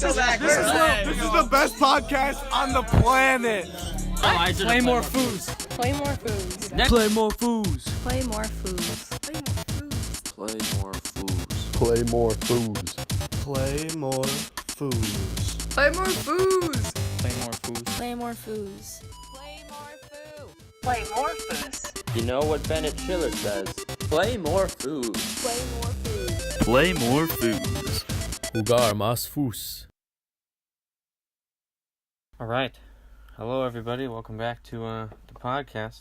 This is the best podcast on the planet. Play more Foos. Play more Foos. Play more Foos. Play more Foos. Play more foos. Play more Foos. Play more foos. Play more Foos. Play more Foos. Play more Foos. Play more food. Play more Foos. You know what Bennett Schiller says? Play more food. Play more Foos. Play more Foos. Jugar más Foos. Alright. Hello, everybody. Welcome back to the podcast.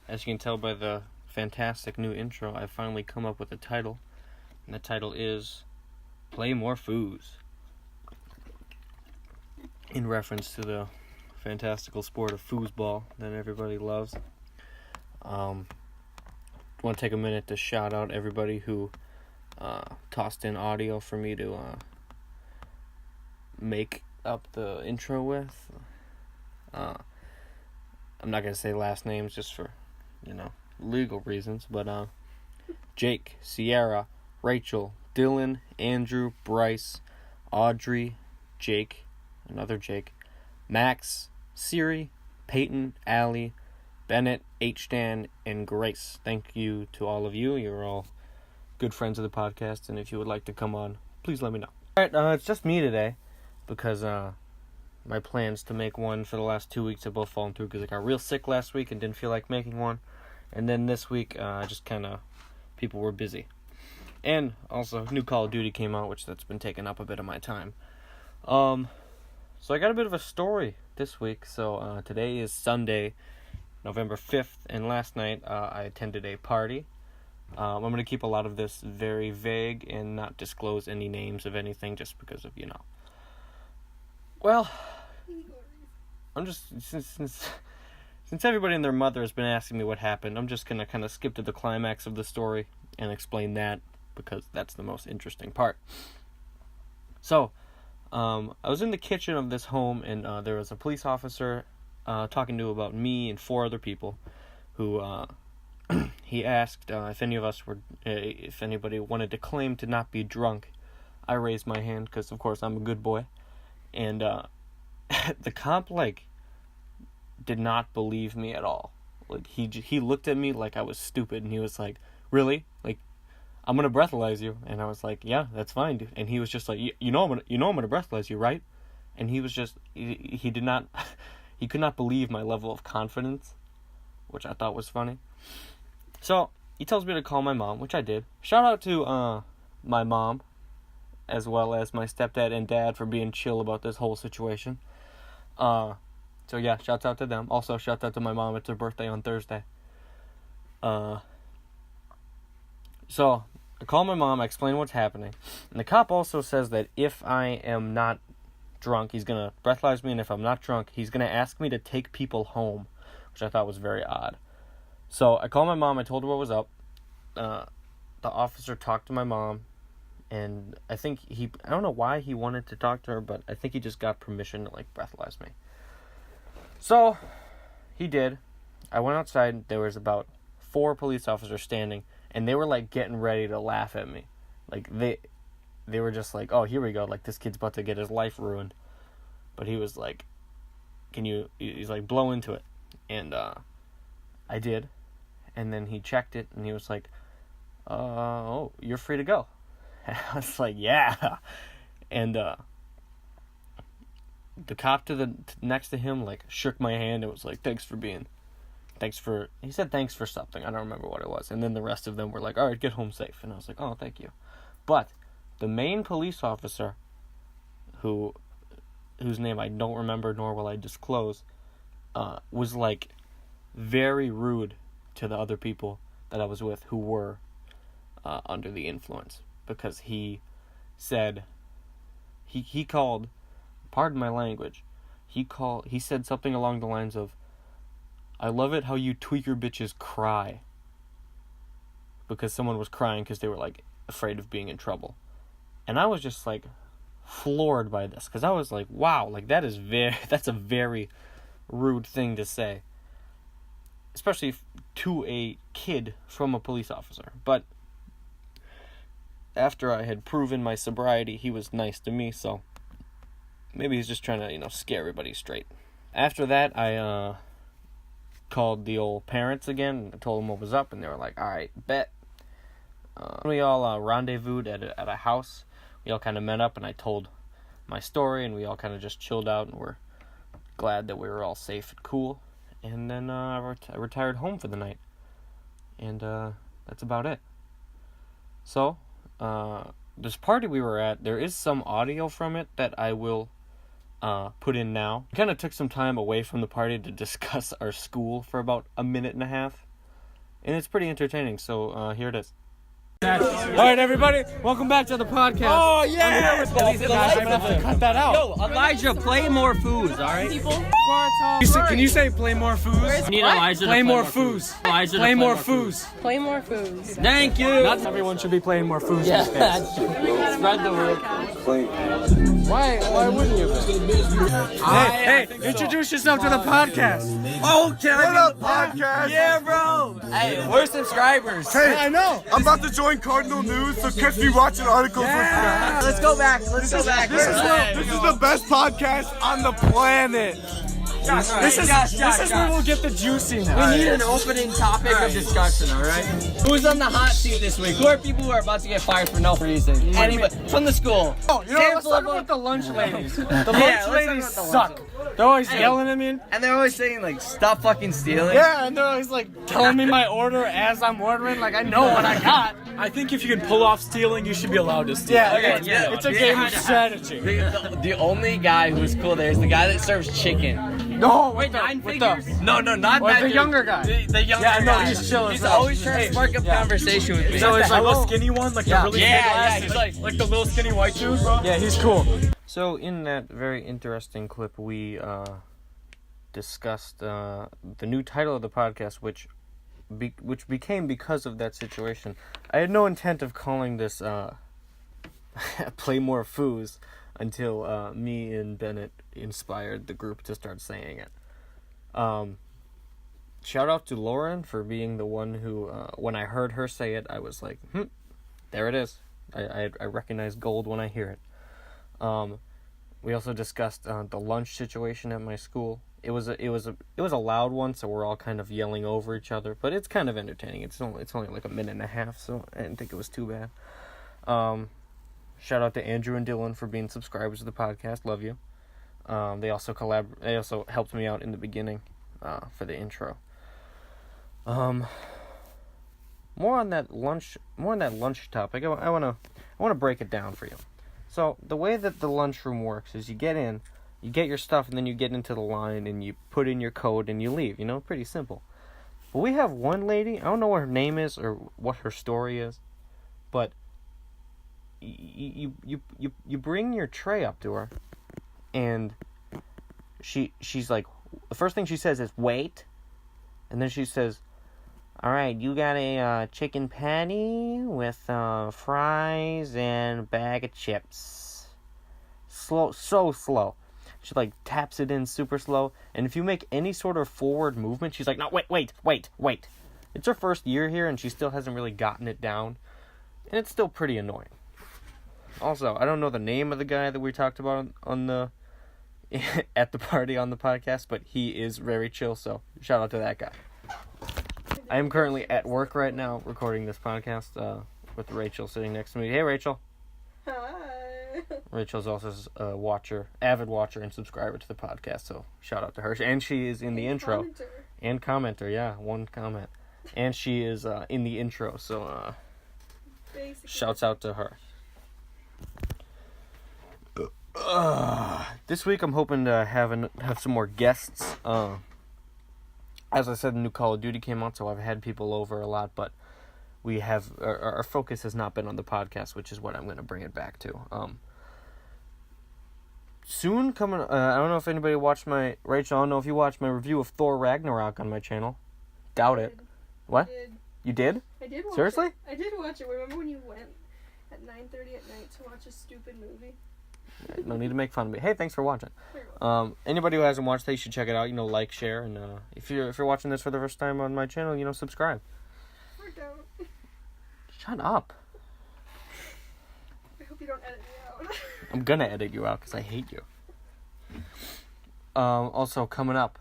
As you can tell by the fantastic new intro, I've finally come up with a title. And the title is Play More Foos. In reference to the fantastical sport of foosball that everybody loves. I want to take a minute to shout out everybody who tossed in audio for me to make up the intro with. I'm not going to say last names just for, legal reasons, but Jake, Sierra, Rachel, Dylan, Andrew, Bryce, Audrey, Jake, another Jake, Max, Siri, Peyton, Allie, Bennett, H-Dan, and Grace. Thank you to all of you. You're all good friends of the podcast, and if you would like to come on, please let me know. Alright, it's just me today, because my plans to make one for the last 2 weeks have both fallen through, because I got real sick last week and didn't feel like making one. And then this week, people were busy. And also, new Call of Duty came out, that's been taking up a bit of my time. So I got a bit of a story this week. So today is Sunday, November 5th, and last night I attended a party. I'm going to keep a lot of this very vague and not disclose any names of anything just because of, Well, I'm just, since everybody and their mother has been asking me what happened, I'm just going to kind of skip to the climax of the story and explain that because that's the most interesting part. So, I was in the kitchen of this home and there was a police officer talking to about me and 4 other people who he asked if anybody wanted to claim to not be drunk. I raised my hand because, of course, I'm a good boy. And the cop, did not believe me at all. He looked at me like I was stupid, and he was like, "Really? I'm gonna breathalyze you." And I was like, "Yeah, that's fine, dude." And he was just like, "You know I'm gonna breathalyze you, right?" And he was just, he did not, he could not believe my level of confidence, which I thought was funny. So he tells me to call my mom, which I did. Shout out to my mom, as well as my stepdad and dad for being chill about this whole situation. So yeah, shouts out to them. Also, shouts out to my mom. It's her birthday on Thursday. So I call my mom. I explain what's happening. And the cop also says that if I am not drunk, he's going to breathalyze me. And if I'm not drunk, he's going to ask me to take people home, which I thought was very odd. So I called my mom. I told her what was up. The officer talked to my mom. And I think I don't know why he wanted to talk to her, but I think he just got permission to, breathalyze me. So, he did. I went outside. There was about 4 police officers standing, and they were, getting ready to laugh at me. They were just like, "Oh, here we go. This kid's about to get his life ruined." But he was like, he's like, "Blow into it." And, I did. And then he checked it, and he was like, "Oh, you're free to go." I was like, "Yeah." And the cop next to him shook my hand. It was like, he said thanks for something. I don't remember what it was. And then the rest of them were like, "All right, get home safe." And I was like, "Oh, thank you." But the main police officer, whose name I don't remember nor will I disclose, was very rude to the other people that I was with who were under the influence. Because he said, he called, pardon my language, he said something along the lines of, "I love it how you tweaker bitches cry." Because someone was crying because they were, afraid of being in trouble. And I was just, floored by this. Because I was like, wow, that's a very rude thing to say. Especially to a kid from a police officer. But after I had proven my sobriety, he was nice to me, so maybe he's just trying to, scare everybody straight. After that, I called the old parents again and told them what was up, and they were like, all right, bet. We all rendezvoused at a house. We all kind of met up, and I told my story, and we all kind of just chilled out, and were glad that we were all safe and cool. And then I retired home for the night. And that's about it. So, this party we were at, there is some audio from it that I will put in now. We kind of took some time away from the party to discuss our school for about a minute and a half. And it's pretty entertaining, so here it is. Alright, everybody, welcome back to the podcast. Oh, yeah! I'm gonna have to cut that out. Yo, Elijah, play more Foos, alright? Can you say play more Foos? I need Elijah to Play more Foos. Elijah Play more Foos. Play more Foos. Thank you! Not everyone should be playing more Foos Yeah, these days. that's true. Spread the word. Why wouldn't you? Hey, introduce yourself to the podcast. Oh, can What up, podcast? Yeah, bro! Hey, we're subscribers. Hey, I know. I'm about to join Cardinal News, so catch me watching articles with you. Let's go back. Let's go back. This is the best podcast on the planet. This is where we'll get the juicy now. We need an opening topic of discussion, alright? Who's on the hot seat this week? Who are people who are about to get fired for no reason? Anybody from the school. Oh, let's talk about the lunch ladies. The lunch ladies suck. They're always yelling at me. And they're always saying, like, stop fucking stealing. Yeah, and they're always like telling me my order as I'm ordering. Like, I know what I got. I think if you can pull off stealing, you should be allowed to steal. Yeah, Yeah, it's a game of strategy. The only guy who's cool there is the guy that serves chicken. No, Wait, with the No, not Or that the dude. younger guy. The younger Yeah, no, guy. he's chill as He's hell. always trying to spark up conversation with me. So it's The hella like, skinny one, like Yeah. the really Yeah, big yeah, glasses, he's like the little skinny white dude, bro. yeah, he's cool. So in that very interesting clip, we discussed the new title of the podcast, which became because of that situation. I had no intent of calling this "Play More Foos" until me and Bennett inspired the group to start saying it. Shout out to Lauren for being the one who, when I heard her say it, I was like, there it is. I recognize gold when I hear it. We also discussed the lunch situation at my school. It was a loud one, so we're all kind of yelling over each other, but it's kind of entertaining. It's only like a minute and a half, so I didn't think it was too bad. Shout out to Andrew and Dylan for being subscribers to the podcast. Love you. They also helped me out in the beginning for the intro. More on that lunch topic. I want to break it down for you. So the way that the lunchroom works is you get in, you get your stuff, and then you get into the line and you put in your code and you leave. Pretty simple. But we have one lady. I don't know what her name is or what her story is, but you bring your tray up to her, and she's like, the first thing she says is wait, and then she says, all right, you got a chicken patty with fries and a bag of chips. So slow. She like taps it in super slow, and if you make any sort of forward movement, she's like, no, wait. It's her first year here, and she still hasn't really gotten it down, and it's still pretty annoying. Also, I don't know the name of the guy that we talked about on the at the party on the podcast, but he is very chill, so shout out to that guy. I am currently at work right now recording this podcast with Rachel sitting next to me. Hey, Rachel. Hi. Rachel's also a avid watcher and subscriber to the podcast, so shout out to her. And she is in the intro. And commenter, yeah, one comment. And she is in the intro, so shouts out to her. This week I'm hoping to have some more guests. As I said, the new Call of Duty came out, so I've had people over a lot, but we have our focus has not been on the podcast, which is what I'm going to bring it back to. Soon coming, I don't know if anybody watched Rachel, I don't know if you watched my review of Thor Ragnarok on my channel. Doubt it. What? I did. You did? I did watch Seriously? it. I did watch it. Remember when you went at 9:30 at night to watch a stupid movie? No need to make fun of me. Hey, thanks for watching. Anybody who hasn't watched it, you should check it out. Like, share, and if you're watching this for the first time on my channel, subscribe. Or don't. Shut up. I hope you don't edit me out. I'm gonna edit you out because I hate you. Also coming up,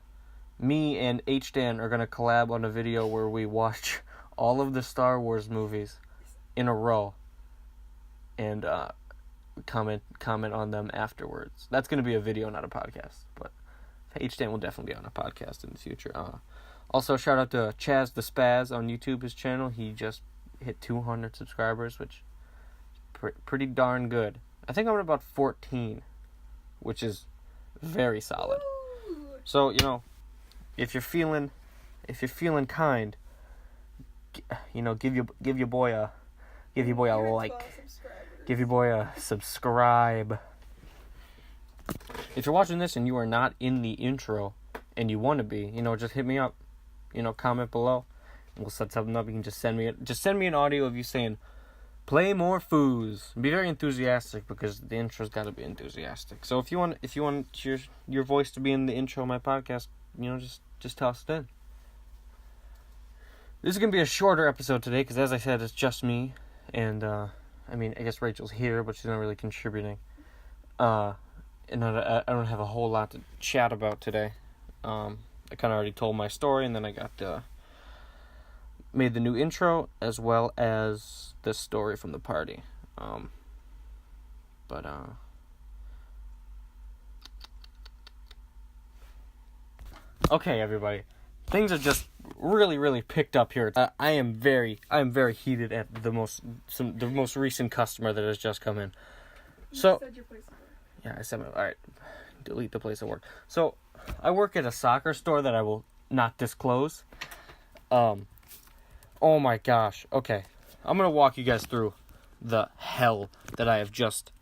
me and Dan are gonna collab on a video where we watch all of the Star Wars movies in a row, and comment on them afterwards. That's gonna be a video, not a podcast. But Dan will definitely be on a podcast in the future. Also, shout out to Chaz the Spaz on YouTube, his channel. He just hit 200 subscribers, which is pretty darn good. I think I'm at about 14, which is very solid. Woo! So, you know, if you're feeling kind, you know, give your boy a like, give your boy a subscribe. If you're watching this and you are not in the intro and you want to be, you know, just hit me up. You know, comment below, and we'll set something up. You can just send me an audio of you saying, "Play more Foos." Be very enthusiastic because the intro's got to be enthusiastic. So if you want your voice to be in the intro of my podcast, you know, just toss it in. This is gonna be a shorter episode today because, as I said, it's just me, and I guess Rachel's here, but she's not really contributing. And I don't have a whole lot to chat about today. I kind of already told my story, and then I got made the new intro as well as the story from the party. Okay, everybody, things are just really picked up here. I am very heated at the most recent customer that has just come in. So You said your place of work. yeah, I said all right. Delete the place of work. So I work at a soccer store that I will not disclose. Oh my gosh. Okay. I'm going to walk you guys through the hell that I've just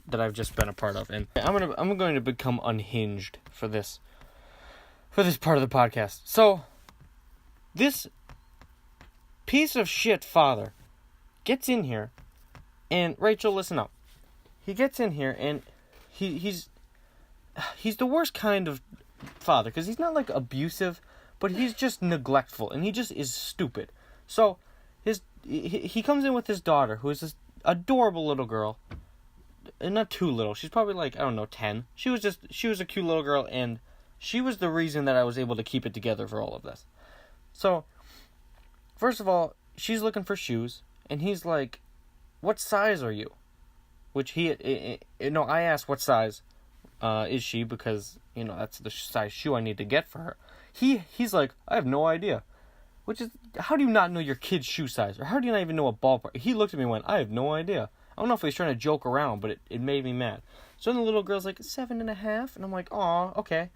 been a part of, and I'm going to become unhinged for this part of the podcast. So this piece of shit father gets in here, and Rachel, listen up. He gets in here and he's the worst kind of father, because he's not like abusive, but he's just neglectful, and he just is stupid. So he comes in with his daughter, who is this adorable little girl, and not too little. She's probably like, I don't know, 10. She was a cute little girl, and she was the reason that I was able to keep it together for all of this. So first of all, she's looking for shoes, and he's like, "What size are you?" Which I asked what size is she, because, you know, that's the size shoe I need to get for her. He's like, "I have no idea." Which is, how do you not know your kid's shoe size? Or how do you not even know a ballpark? He looked at me and went, "I have no idea." I don't know if he was trying to joke around, but it made me mad. So then the little girl's like, 7.5? And I'm like, "Aw, okay."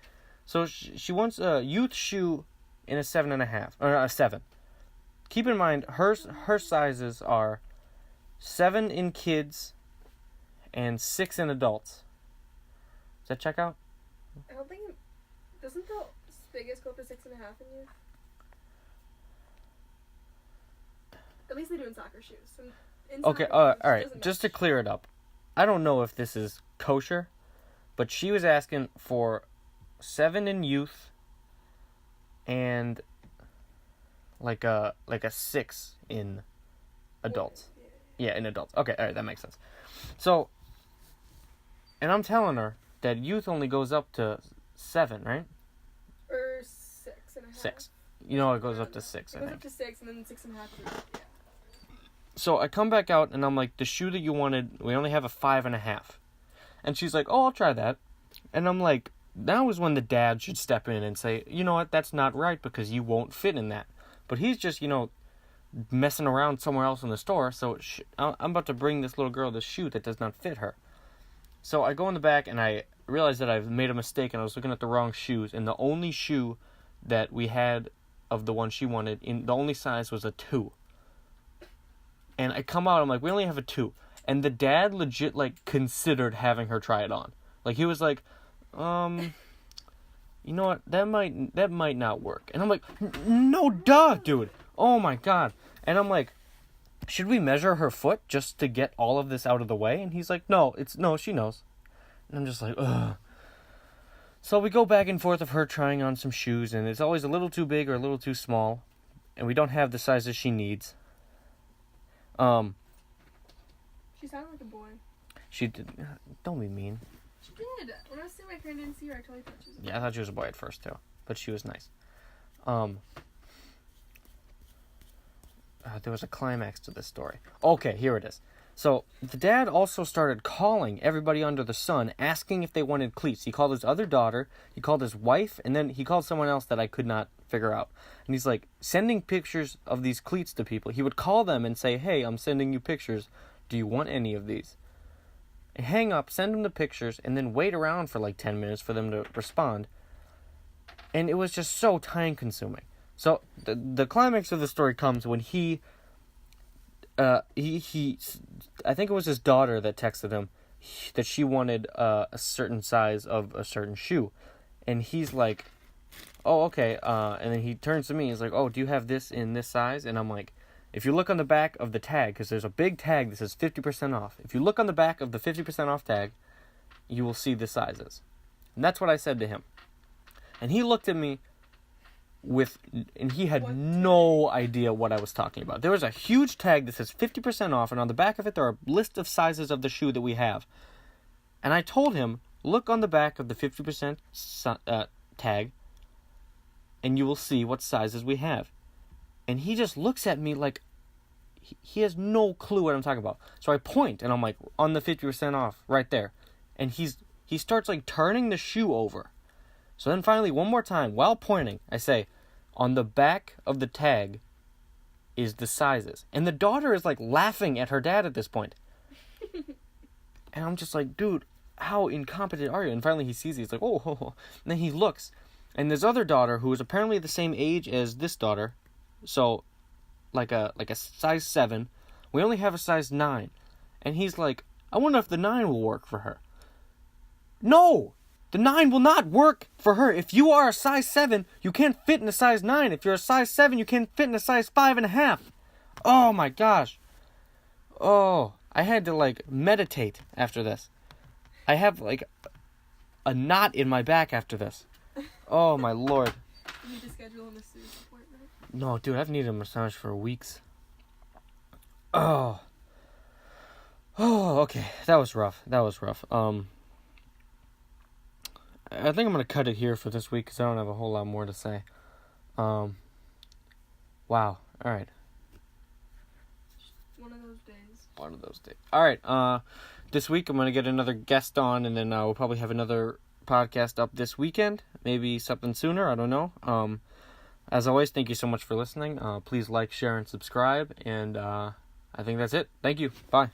So she wants a youth shoe in a 7.5, or a 7. Keep in mind, her sizes are 7 in kids and 6 in adults. Does that check out? I don't think doesn't the biggest go up to 6.5 in youth? At least they do in soccer shoes. In Okay, soccer shoes, all right. doesn't Just to clear it up, I don't know if this is kosher, but she was asking for 7 in youth and like a 6 in adults. Yeah, in adults. Okay, all right, that makes sense. So, and I'm telling her that youth only goes up to 7, right? Or 6.5. 6. You know, it goes up to 6, It I goes think. up to 6, and then 6.5. Yeah. So I come back out, and I'm like, "The shoe that you wanted, we only have a 5.5. And she's like, "Oh, I'll try that." And I'm like, now is when the dad should step in and say, "You know what, that's not right, because you won't fit in that." But he's just, you know, messing around somewhere else in the store. So I'm about to bring this little girl this shoe that does not fit her. So I go in the back, and I realize that I've made a mistake, and I was looking at the wrong shoes. And the only shoe that we had of the one she wanted, the only size was a 2. And I come out, I'm like, "We only have a 2. And the dad legit, like, considered having her try it on. Like, he was like, "You know what, that might not work." And I'm like, "No, duh, dude. Oh my god." And I'm like, "Should we measure her foot just to get all of this out of the way?" And he's like, No, she knows." And I'm just like, ugh. So we go back and forth of her trying on some shoes, and it's always a little too big or a little too small, and we don't have the sizes she needs. She sounded like a boy. She did. Don't be mean. She did. When I was seeing my friend, I didn't see her. I totally thought she was a boy. Yeah, I thought she was a boy at first too, but she was nice. There was a climax to this story. Okay, here it is. So the dad also started calling everybody under the sun, asking if they wanted cleats. He called his other daughter, he called his wife, and then he called someone else that I could not figure out. And he's like sending pictures of these cleats to people. He would call them and say, "Hey, I'm sending you pictures. Do you want any of these?" And hang up, send them the pictures, and then wait around for like 10 minutes for them to respond. And it was just so time consuming. So the climax of the story comes when he I think it was his daughter that texted him that she wanted a certain size of a certain shoe. And he's like, "Oh, okay." And then he turns to me, he's like, "Oh, do you have this in this size?" And I'm like, if you look on the back of the tag, because there's a big tag that says 50% off. If you look on the back of the 50% off tag, you will see the sizes. And that's what I said to him. And he looked at me and he had no idea what I was talking about. There was a huge tag that says 50% off, and on the back of it there are a list of sizes of the shoe that we have. And I told him, look on the back of the 50% tag, and you will see what sizes we have. And he just looks at me like he has no clue what I'm talking about. So I point, and I'm like, on the 50% off, right there. And he starts like turning the shoe over. So then finally, one more time, while pointing, I say, on the back of the tag is the sizes. And the daughter is like laughing at her dad at this point. And I'm just like, dude, how incompetent are you? And finally he sees it, he's like, oh. And then he looks. And this other daughter, who is apparently the same age as this daughter, so like a size 7, we only have a size 9. And he's like, I wonder if the 9 will work for her. No! The 9 will not work for her. If you are a size 7, you can't fit in a size 9. If you're a size 7, you can't fit in a size 5.5. Oh my gosh. Oh, I had to like meditate after this. I have like a knot in my back after this. Oh my lord. You need to schedule a masseuse appointment. No, dude, I've needed a massage for weeks. Oh. Oh, okay. That was rough. I think I'm going to cut it here for this week because I don't have a whole lot more to say. Wow. Alright. One of those days. Alright, this week I'm going to get another guest on, and then we'll probably have another podcast up this weekend. Maybe something sooner, I don't know. As always, thank you so much for listening. Please like, share, and subscribe, and I think that's it. Thank you. Bye.